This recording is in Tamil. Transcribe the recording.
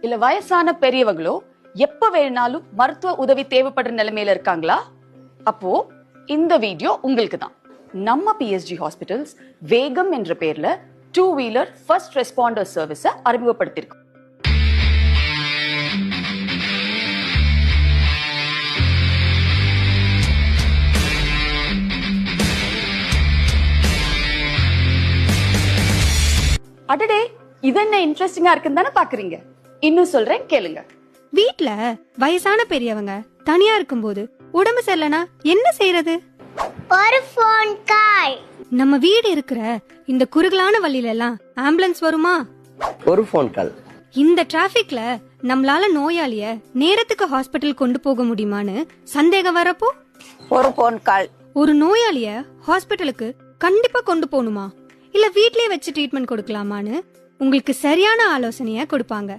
இல்ல வயசான பெரியவங்களோ எப்ப வேணாலும் மருத்துவ உதவி தேவைப்படுற நிலைமையில இருக்காங்களா? அப்போ இந்த வீடியோ உங்களுக்கு தான். நம்ம PSG ஹாஸ்பிட்டல்ஸ் வேகம் என்ற பேர்ல 2-வீலர் ஃபர்ஸ்ட் ரெஸ்பாண்டர் சர்வீஸ அறிமுகப்படுத்தியிருக்கோம். அடடே, இது என்ன இன்ட்ரெஸ்டிங்கா இருக்குன்னு தானே பாக்குறீங்க? இன்னும் சொல்றேன் கேளுங்க. வீட்ல வயசான பெரியவங்க தனியா இருக்கும்போது உடம்பு சரியில்லைனா என்ன செய்யறது? ஒரு ஃபோன் கால். நம்ம வீடு இருக்கிற இந்த குறுகலான வழியில எல்லாம் ஆம்புலன்ஸ் வருமா? ஒரு ஃபோன் கால். இந்த டிராபிக்ல நம்மளால நோயாளிய நேரத்துக்கு ஹாஸ்பிட்டல் கொண்டு போக முடியுமான்னு சந்தேகம் வரப்போ ஒரு ஃபோன் கால். ஒரு நோயாளிய ஹாஸ்பிட்டலுக்கு கண்டிப்பா கொண்டு போகணுமா இல்ல வீட்லயே வச்சு ட்ரீட்மெண்ட் கொடுக்கலாமான்னு உங்களுக்கு சரியான ஆலோசனைய கொடுப்பாங்க.